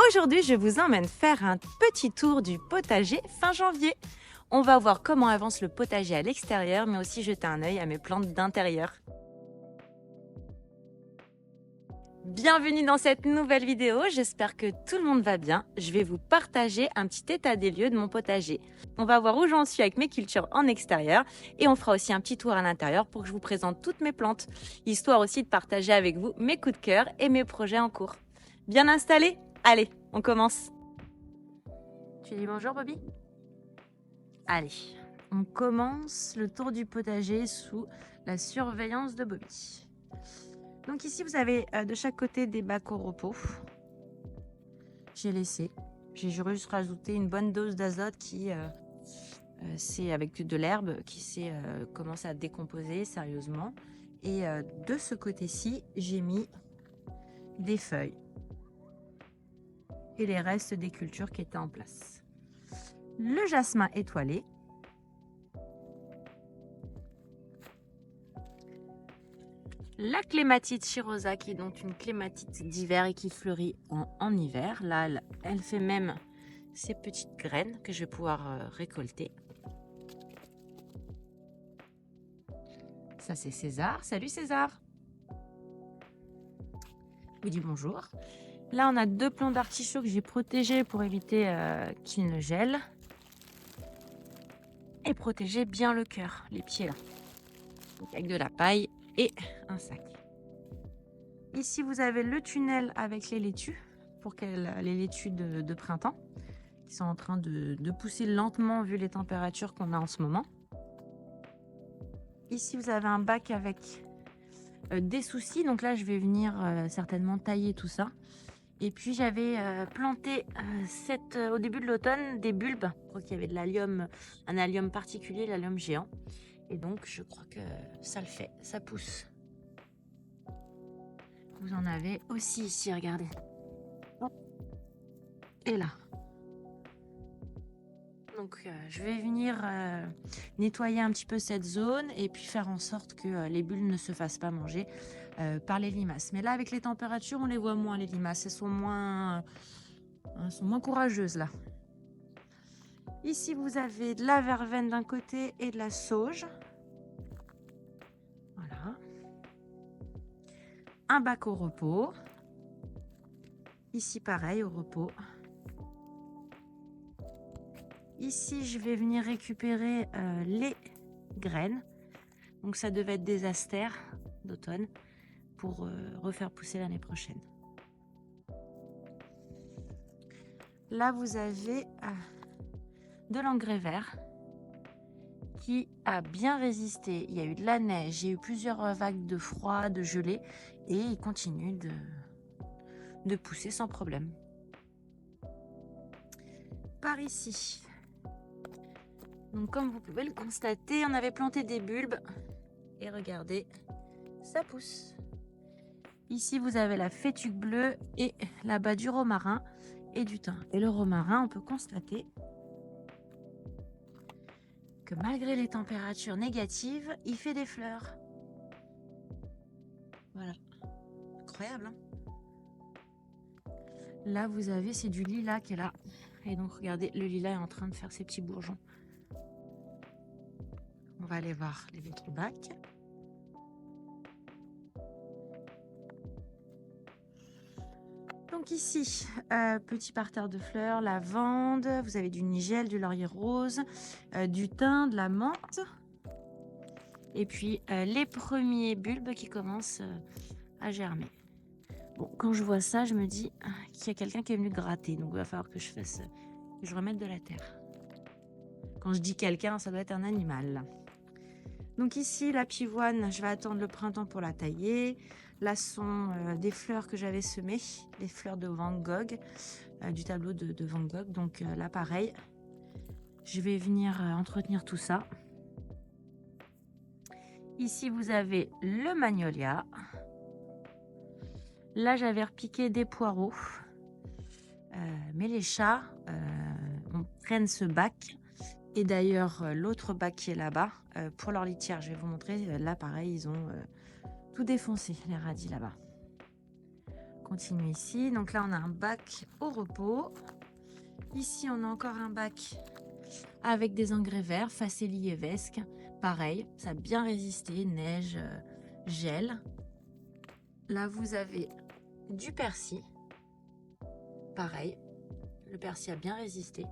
Aujourd'hui, je vous emmène faire un petit tour du potager fin janvier. On va voir comment avance le potager à l'extérieur, mais aussi jeter un œil à mes plantes d'intérieur. Bienvenue dans cette nouvelle vidéo, j'espère que tout le monde va bien. Je vais vous partager un petit état des lieux de mon potager. On va voir où j'en suis avec mes cultures en extérieur et on fera aussi un petit tour à l'intérieur pour que je vous présente toutes mes plantes, histoire aussi de partager avec vous mes coups de cœur et mes projets en cours. Bien installé? Allez, on commence. Tu dis bonjour Bobby? Allez, on commence le tour du potager sous la surveillance de Bobby. Donc ici, vous avez de chaque côté des bacs au repos. J'ai juste rajouté une bonne dose d'azote qui, c'est avec de l'herbe, qui s'est commencé à décomposer sérieusement. Et de ce côté-ci, j'ai mis des feuilles et les restes des cultures qui étaient en place. Le jasmin étoilé. La clématite chirosa, qui est donc une clématite d'hiver et qui fleurit en hiver. Là, elle fait même ses petites graines que je vais pouvoir récolter. Ça, c'est César. Salut César. Je vous dis bonjour. Là, on a 2 plants d'artichaut que j'ai protégés pour éviter qu'ils ne gèlent. Et protéger bien le cœur, les pieds là. Donc, avec de la paille et un sac. Ici, vous avez le tunnel avec les laitues, les laitues de printemps, qui sont en train de pousser lentement vu les températures qu'on a en ce moment. Ici, vous avez un bac avec des soucis. Donc là, je vais venir certainement tailler tout ça. Et puis, j'avais planté au début de l'automne des bulbes. Je crois qu'il y avait de l'allium, un allium particulier, l'allium géant. Et donc, je crois que ça le fait, ça pousse. Vous en avez aussi ici, regardez. Et là. Donc, je vais venir nettoyer un petit peu cette zone et puis faire en sorte que les bulles ne se fassent pas manger par les limaces. Mais là, avec les températures, on les voit moins, les limaces. Elles sont moins courageuses, là. Ici, vous avez de la verveine d'un côté et de la sauge. Voilà. Un bac au repos. Ici, pareil, au repos. Ici, je vais venir récupérer les graines. Donc, ça devait être des astères d'automne pour refaire pousser l'année prochaine. Là, vous avez de l'engrais vert qui a bien résisté. Il y a eu de la neige, il y a eu plusieurs vagues de froid, de gelée, et il continue de pousser sans problème. Par ici, donc comme vous pouvez le constater, on avait planté des bulbes et regardez, ça pousse. Ici, vous avez la fétuque bleue et là-bas du romarin et du thym. Et le romarin, on peut constater que malgré les températures négatives, il fait des fleurs. Voilà. Incroyable, hein? Là, vous avez, c'est du lilas qui est là. Et donc, regardez, le lilas est en train de faire ses petits bourgeons. On va aller voir les autres bacs. Donc ici, petit parterre de fleurs, lavande, vous avez du nigel, du laurier rose, du thym, de la menthe. Et puis les premiers bulbes qui commencent à germer. Bon, quand je vois ça, je me dis qu'il y a quelqu'un qui est venu gratter. Donc il va falloir que je remette de la terre. Quand je dis quelqu'un, ça doit être un animal. Donc ici, la pivoine, je vais attendre le printemps pour la tailler. Là sont des fleurs que j'avais semées, les fleurs de Van Gogh, du tableau de Van Gogh. Donc là, pareil, je vais venir entretenir tout ça. Ici, vous avez le magnolia. Là, j'avais repiqué des poireaux. Mais les chats prennent ce bac. Et d'ailleurs, l'autre bac qui est là-bas, pour leur litière, je vais vous montrer. Là, pareil, ils ont tout défoncé, les radis là-bas. continue ici. Donc là, on a un bac au repos. Ici, on a encore un bac avec des engrais verts, Facelli et Vesque. Pareil, ça a bien résisté, neige, gel. Là, vous avez du persil. Pareil, le persil a bien résisté.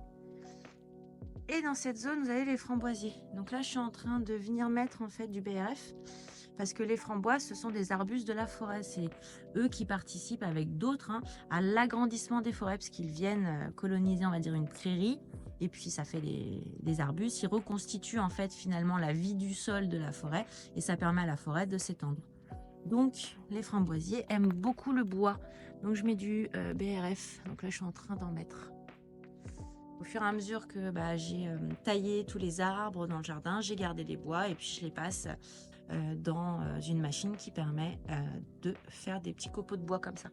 Et dans cette zone, vous avez les framboisiers. Donc là, je suis en train de venir mettre en fait du BRF parce que les framboises, ce sont des arbustes de la forêt. C'est eux qui participent avec d'autres à l'agrandissement des forêts parce qu'ils viennent coloniser, on va dire, une prairie. Et puis, ça fait des arbustes. Ils reconstituent en fait finalement la vie du sol de la forêt et ça permet à la forêt de s'étendre. Donc, les framboisiers aiment beaucoup le bois. Donc, je mets du BRF. Donc là, je suis en train d'en mettre. Au fur et à mesure que j'ai taillé tous les arbres dans le jardin, j'ai gardé les bois et puis je les passe dans une machine qui permet de faire des petits copeaux de bois comme ça.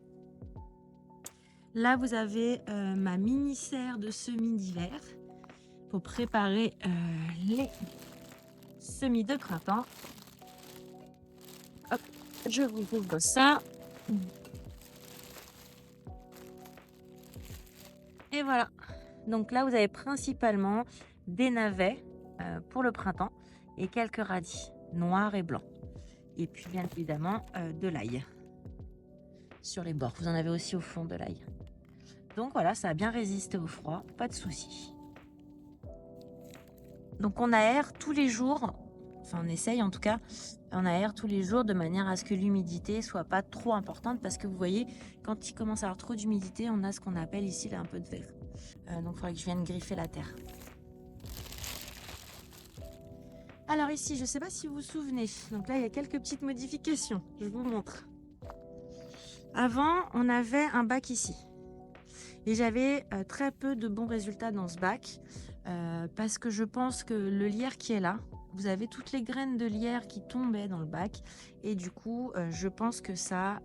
Là, vous avez ma mini serre de semis d'hiver pour préparer les semis de printemps. Hop, je vous ouvre ça. Et voilà. Donc là, vous avez principalement des navets pour le printemps et quelques radis noirs et blancs. Et puis bien évidemment de l'ail sur les bords. Vous en avez aussi au fond de l'ail. Donc voilà, ça a bien résisté au froid, pas de souci. Donc on aère tous les jours, enfin on essaye en tout cas, on aère tous les jours de manière à ce que l'humidité soit pas trop importante parce que vous voyez, quand il commence à avoir trop d'humidité, on a ce qu'on appelle ici là, un peu de verre. Donc il faudrait que je vienne griffer la terre. Alors ici, je ne sais pas si vous vous souvenez, donc là il y a quelques petites modifications, je vous montre. Avant, on avait un bac ici et j'avais très peu de bons résultats dans ce bac parce que je pense que le lierre qui est là, vous avez toutes les graines de lierre qui tombaient dans le bac et du coup, je pense que ça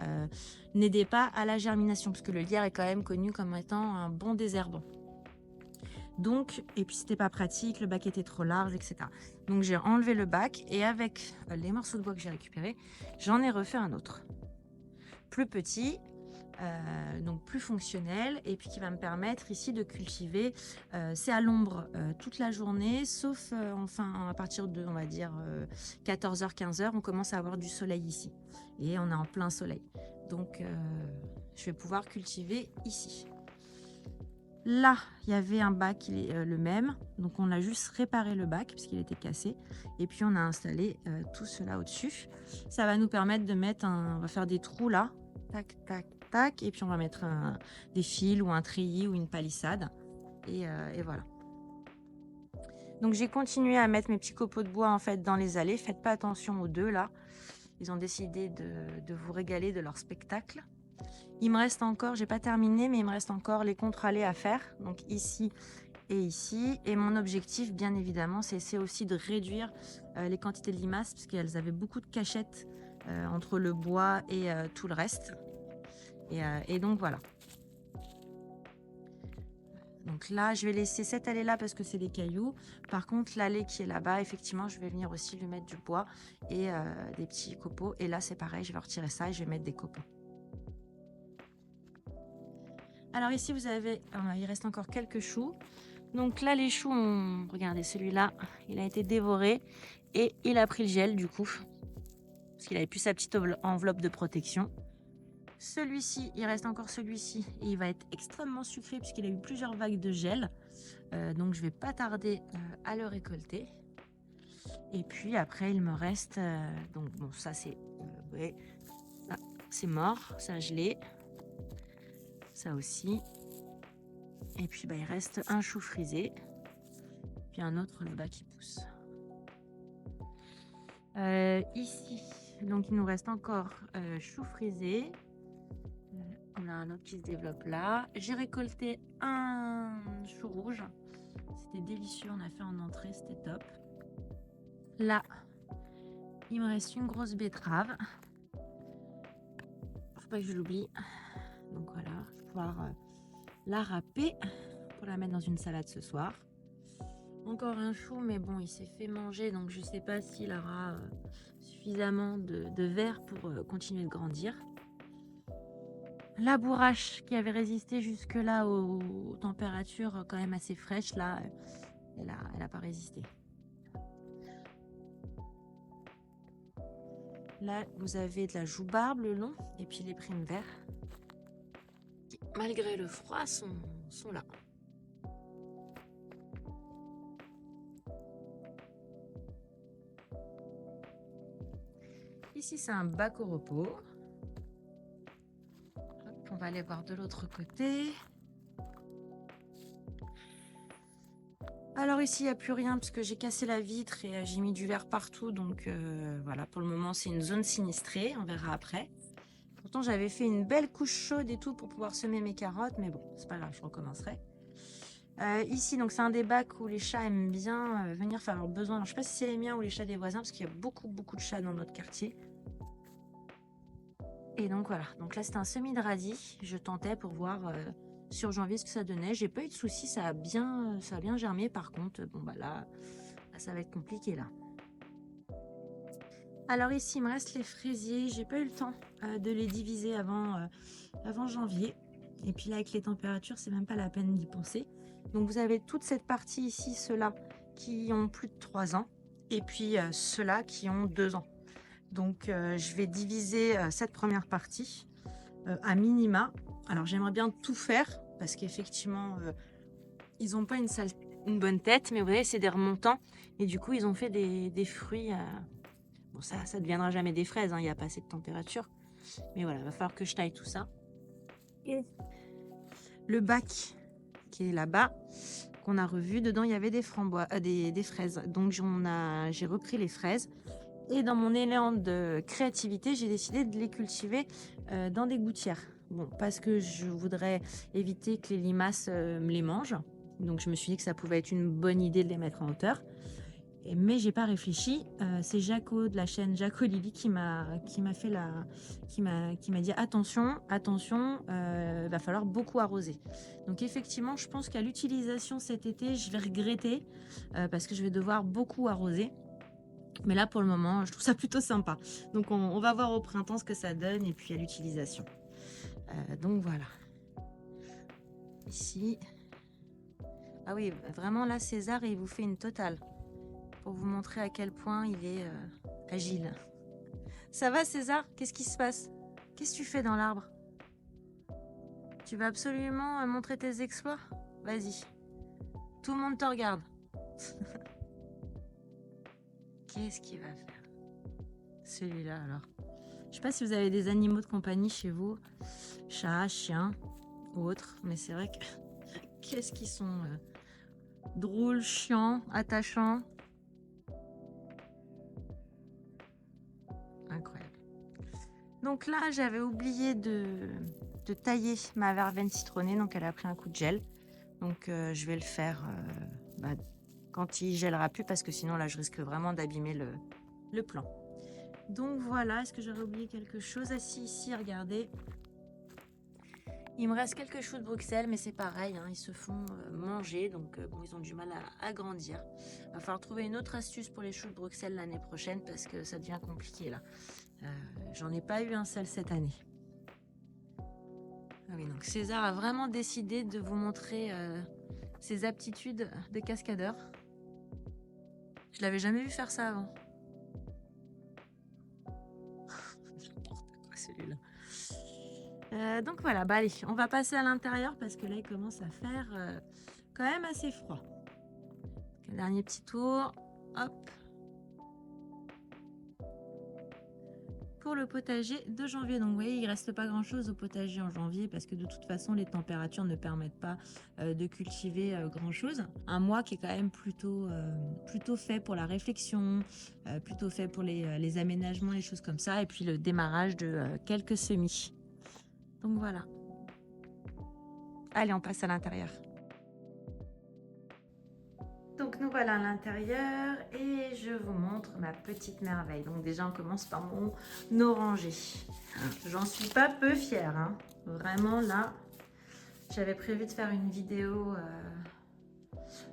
n'aidait pas à la germination parce que le lierre est quand même connu comme étant un bon désherbant. Donc, et puis c'était pas pratique, le bac était trop large, etc. Donc j'ai enlevé le bac et avec les morceaux de bois que j'ai récupérés, j'en ai refait un autre. Plus petit, donc plus fonctionnel et puis qui va me permettre ici de cultiver. C'est à l'ombre toute la journée, sauf enfin à partir de, on va dire, 14h, 15h, on commence à avoir du soleil ici. Et on est en plein soleil. Donc je vais pouvoir cultiver ici. Là, il y avait un bac, il est le même. Donc, on a juste réparé le bac puisqu'il était cassé. Et puis, on a installé tout cela au-dessus. Ça va nous permettre de mettre on va faire des trous là. Tac, tac, tac. Et puis, on va mettre des fils ou un treillis ou une palissade. Et voilà. Donc, j'ai continué à mettre mes petits copeaux de bois en fait dans les allées. Faites pas attention aux deux là. Ils ont décidé de vous régaler de leur spectacle. Il me reste encore, j'ai pas terminé, mais il me reste encore les contre-allées à faire, donc ici et ici. Et mon objectif, bien évidemment, c'est aussi de réduire les quantités de limaces, parce qu'elles avaient beaucoup de cachettes entre le bois et tout le reste. Et donc voilà. Donc là, je vais laisser cette allée-là parce que c'est des cailloux. Par contre, l'allée qui est là-bas, effectivement, je vais venir aussi lui mettre du bois et des petits copeaux. Et là, c'est pareil, je vais retirer ça et je vais mettre des copeaux. Alors ici, vous avez, il reste encore quelques choux. Donc là, les choux, regardez, celui-là, il a été dévoré et il a pris le gel du coup, parce qu'il avait plus sa petite enveloppe de protection. Celui-ci, il reste encore celui-ci et il va être extrêmement sucré puisqu'il a eu plusieurs vagues de gel. Donc je vais pas tarder à le récolter. Et puis après, il me reste, donc bon, ça c'est, ouais, c'est mort, ça je l'ai. Ça aussi. Et puis il reste un chou frisé. Puis un autre là-bas qui pousse. Ici, donc il nous reste encore chou frisé. On a un autre qui se développe là. J'ai récolté un chou rouge. C'était délicieux, on a fait en entrée, c'était top. Là, il me reste une grosse betterave. Faut pas que je l'oublie. Donc voilà, je vais pouvoir la râper pour la mettre dans une salade ce soir. Encore un chou, mais bon, il s'est fait manger, donc je sais pas s'il aura suffisamment de verre pour continuer de grandir. La bourrache qui avait résisté jusque-là aux températures quand même assez fraîches, là, elle a pas résisté. Là, vous avez de la joubarbe le long et puis les primes verts qui, malgré le froid, sont là. Ici, c'est un bac au repos. Hop, on va aller voir de l'autre côté. Alors ici, il n'y a plus rien parce que j'ai cassé la vitre et j'ai mis du verre partout. Donc voilà, pour le moment, c'est une zone sinistrée. On verra après. Pourtant, j'avais fait une belle couche chaude et tout pour pouvoir semer mes carottes. Mais bon, c'est pas grave, je recommencerai. Ici, donc c'est un des bacs où les chats aiment bien venir faire leurs besoins. Alors, je ne sais pas si c'est les miens ou les chats des voisins parce qu'il y a beaucoup de chats dans notre quartier. Et donc voilà, donc là c'était un semis de radis. Je tentais pour voir sur janvier ce que ça donnait. J'ai pas eu de soucis, ça a bien germé. Par contre, bon bah là ça va être compliqué là. Alors ici il me reste les fraisiers. J'ai pas eu le temps de les diviser avant janvier. Et puis là avec les températures, c'est même pas la peine d'y penser. Donc vous avez toute cette partie ici, ceux-là qui ont plus de 3 ans. Et puis ceux-là qui ont 2 ans. Donc je vais diviser cette première partie à minima. Alors j'aimerais bien tout faire parce qu'effectivement ils n'ont pas une bonne tête, mais vous voyez c'est des remontants et du coup ils ont fait des fruits. Bon ça ne deviendra jamais des fraises, hein, il n'y a pas assez de température. Mais voilà, il va falloir que je taille tout ça. Et le bac qui est là-bas, qu'on a revu, dedans il y avait des framboises, des fraises. Donc j'ai repris les fraises. Et dans mon élan de créativité, j'ai décidé de les cultiver dans des gouttières. Bon, parce que je voudrais éviter que les limaces me les mangent. Donc je me suis dit que ça pouvait être une bonne idée de les mettre en hauteur. Mais j'ai pas réfléchi. C'est Jaco de la chaîne Jaco Lily qui m'a dit attention, va falloir beaucoup arroser. Donc effectivement, je pense qu'à l'utilisation cet été, je vais regretter parce que je vais devoir beaucoup arroser. Mais là, pour le moment, je trouve ça plutôt sympa. Donc, on va voir au printemps ce que ça donne et puis à l'utilisation. Donc, voilà. Ici. Ah oui, vraiment, là, César, il vous fait une totale. Pour vous montrer à quel point il est agile. Ça va, César? Qu'est-ce qui se passe? Qu'est-ce que tu fais dans l'arbre? Tu vas absolument montrer tes exploits? Vas-y. Tout le monde te regarde. Qu'est-ce qu'il va faire? Celui-là, alors. Je sais pas si vous avez des animaux de compagnie chez vous, chats, chiens ou autres, mais c'est vrai que qu'est-ce qu'ils sont drôles, chiants, attachants. Incroyable. Donc là, j'avais oublié de tailler ma verveine citronnée, donc elle a pris un coup de gel. Donc je vais le faire quand il gèlera plus, parce que sinon là, je risque vraiment d'abîmer le plan. Donc voilà, est-ce que j'aurais oublié quelque chose? Ah si, ici, regardez. Il me reste quelques choux de Bruxelles, mais c'est pareil, hein, ils se font manger, donc bon, ils ont du mal à grandir. Il va falloir trouver une autre astuce pour les choux de Bruxelles l'année prochaine, parce que ça devient compliqué là. J'en ai pas eu un seul cette année. Ah oui, donc César a vraiment décidé de vous montrer ses aptitudes de cascadeur. Je l'avais jamais vu faire ça avant. N'importe quoi celui-là. Donc voilà, bah allez, on va passer à l'intérieur parce que là il commence à faire quand même assez froid. Donc, un dernier petit tour, hop. Pour le potager de janvier. Donc vous voyez, il reste pas grand chose au potager en janvier parce que de toute façon les températures ne permettent pas de cultiver grand chose. Un mois qui est quand même plutôt fait pour la réflexion, plutôt fait pour les aménagements, les choses comme ça, et puis le démarrage de quelques semis. Donc voilà. Allez, on passe à l'intérieur. Donc nous voilà à l'intérieur et je vous montre ma petite merveille. Donc déjà on commence par mon oranger. J'en suis pas peu fière, hein. Vraiment là, j'avais prévu de faire une vidéo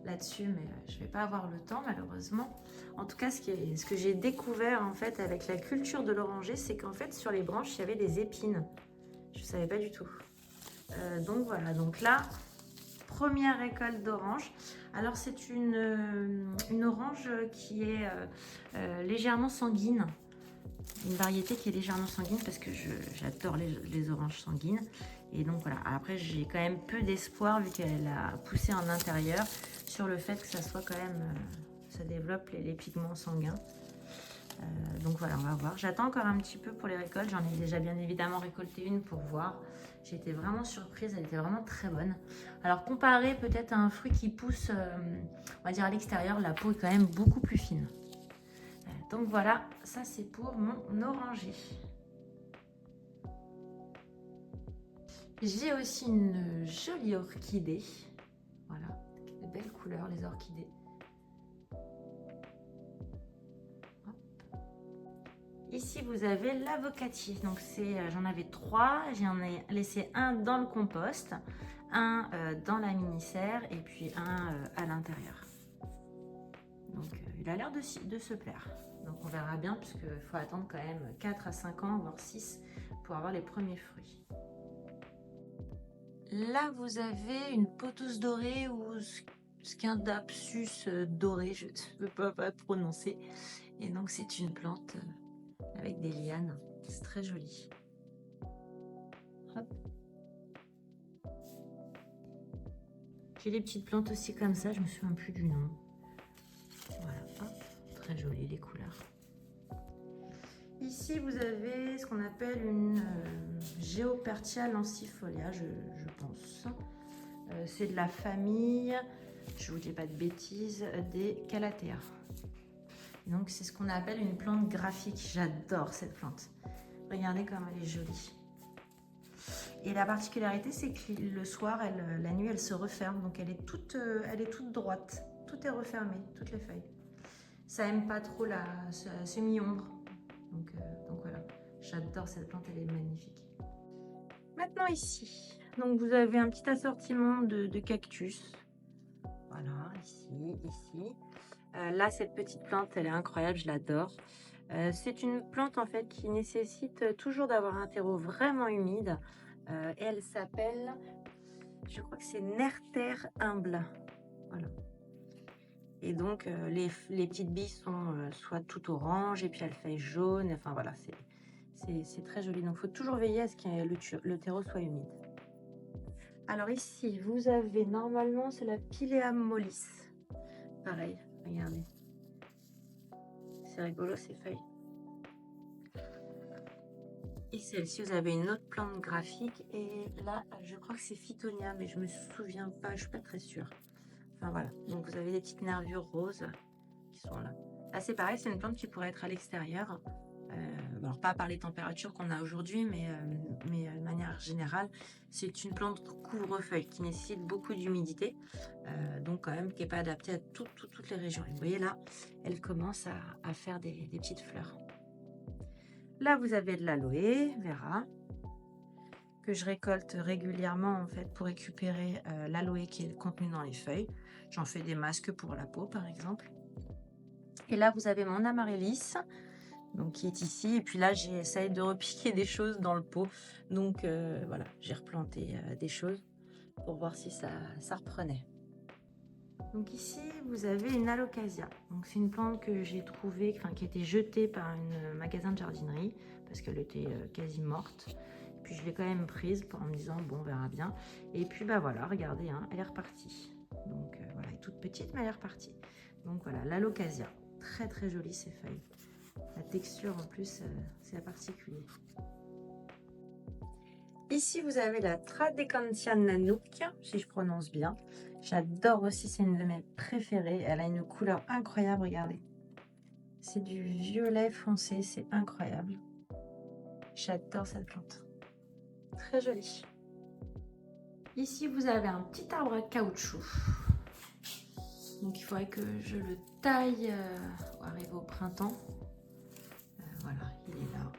là-dessus, mais je vais pas avoir le temps malheureusement. En tout cas, ce que j'ai découvert en fait avec la culture de l'oranger, c'est qu'en fait sur les branches il y avait des épines. Je ne savais pas du tout. Donc voilà, donc là, première récolte d'orange. Alors c'est une orange qui est légèrement sanguine. Une variété qui est légèrement sanguine parce que j'adore les oranges sanguines. Et donc voilà, après j'ai quand même peu d'espoir vu qu'elle a poussé en intérieur sur le fait que ça soit quand même, ça développe les pigments sanguins. Donc voilà, on va voir. J'attends encore un petit peu pour les récoltes. J'en ai déjà bien évidemment récolté une pour voir. J'ai été vraiment surprise, elle était vraiment très bonne. Alors comparé peut-être à un fruit qui pousse, on va dire à l'extérieur, la peau est quand même beaucoup plus fine. Donc voilà, ça c'est pour mon oranger. J'ai aussi une jolie orchidée. Voilà, de belles couleurs les orchidées. Ici, vous avez l'avocatier. Donc, j'en avais 3. J'en ai laissé un dans le compost, un dans la mini-serre et puis un à l'intérieur. Donc, il a l'air de se plaire. Donc, on verra bien puisqu'il faut attendre quand même 4 à 5 ans, voire 6 pour avoir les premiers fruits. Là, vous avez une pothos dorée ou Scindapsus dorée, je ne peux pas prononcer. Et donc, c'est une plante avec des lianes. C'est très joli. J'ai des petites plantes aussi comme ça, je me souviens plus du nom. Voilà, hop, très joli les couleurs. Ici, vous avez ce qu'on appelle une Geopertia lancifolia, je pense. C'est de la famille, je ne vous dis pas de bêtises, des Calathea. Donc, c'est ce qu'on appelle une plante graphique. J'adore cette plante. Regardez comme elle est jolie. Et la particularité, c'est que le soir, la nuit, elle se referme. Donc, elle est toute droite. Tout est refermé, toutes les feuilles. Ça aime pas trop la semi-ombre. Donc voilà, j'adore cette plante, elle est magnifique. Maintenant ici, donc vous avez un petit assortiment de cactus. Voilà, ici. Là, cette petite plante, elle est incroyable, je l'adore. C'est une plante en fait qui nécessite toujours d'avoir un terreau vraiment humide. Et elle s'appelle, je crois que c'est Nerter humble. Voilà. Et donc les petites billes sont soit tout orange et puis elles feuilles jaunes. Enfin voilà, c'est très joli. Donc il faut toujours veiller à ce que le terreau soit humide. Alors ici, vous avez normalement, c'est la Pilea mollis. Pareil, regardez. C'est rigolo ces feuilles. Et celle-ci, vous avez une autre plante graphique. Et là, je crois que c'est Phytonia, mais je me souviens pas, je suis pas très sûre. Enfin voilà, donc vous avez des petites nervures roses qui sont là. Là, c'est pareil, c'est une plante qui pourrait être à l'extérieur. Alors pas par les températures qu'on a aujourd'hui, mais de manière générale, c'est une plante couvre-feuille qui nécessite beaucoup d'humidité, donc quand même qui n'est pas adaptée à toutes les régions. Et vous voyez là, elle commence à faire des petites fleurs. Là, vous avez de l'aloe vera que je récolte régulièrement en fait pour récupérer l'aloe qui est contenu dans les feuilles. J'en fais des masques pour la peau par exemple. Et là, vous avez mon amaryllis, donc qui est ici. Et puis là, j'essaye de repiquer des choses dans le pot. Donc voilà, j'ai replanté des choses pour voir si ça reprenait. Donc ici, vous avez une alocasia. Donc c'est une plante que j'ai trouvée, enfin qui a été jetée par un magasin de jardinerie parce qu'elle était quasi morte. Et puis je l'ai quand même prise en me disant bon, on verra bien. Et puis bah voilà, regardez, hein, elle est repartie. Donc voilà, elle est toute petite mais elle est repartie. Donc voilà, l'alocasia, très très jolie ces feuilles. La texture en plus, c'est particulier. Ici, vous avez la Trades Nanook, si je prononce bien. J'adore aussi, c'est une de mes préférées. Elle a une couleur incroyable, regardez. C'est du violet foncé, c'est incroyable. J'adore cette plante. Très jolie. Ici, vous avez un petit arbre à caoutchouc. Donc, il faudrait que je le taille pour arriver au printemps. Voilà, il est là.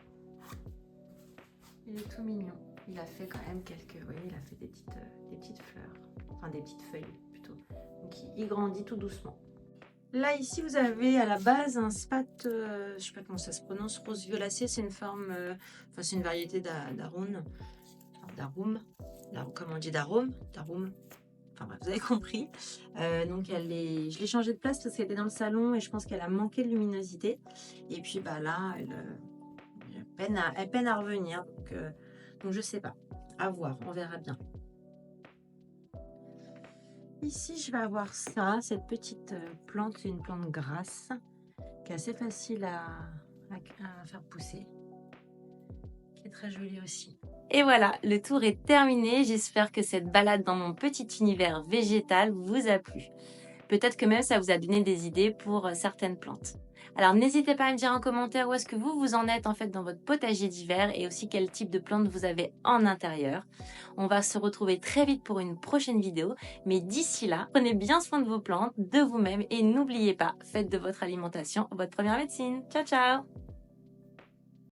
Il est tout mignon. Il a fait quand même quelques... Vous voyez, il a fait des petites fleurs. Enfin, des petites feuilles, plutôt. Donc, il grandit tout doucement. Là, ici, vous avez à la base un spat... je sais pas comment ça se prononce, rose violacée. C'est une forme... Enfin, c'est une variété d'aroun comment on dit d'arôme, enfin bref, vous avez compris. Donc je l'ai changée de place parce qu'elle était dans le salon et je pense qu'elle a manqué de luminosité. Et puis bah là, elle peine à revenir. Donc je sais pas. À voir, on verra bien. Ici, je vais avoir ça, cette petite plante, c'est une plante grasse qui est assez facile à faire pousser, qui est très jolie aussi. Et voilà, le tour est terminé. J'espère que cette balade dans mon petit univers végétal vous a plu. Peut-être que même ça vous a donné des idées pour certaines plantes. Alors n'hésitez pas à me dire en commentaire où est-ce que vous en êtes en fait dans votre potager d'hiver et aussi quel type de plantes vous avez en intérieur. On va se retrouver très vite pour une prochaine vidéo, mais d'ici là, prenez bien soin de vos plantes, de vous-même et n'oubliez pas, faites de votre alimentation votre première médecine. Ciao ciao!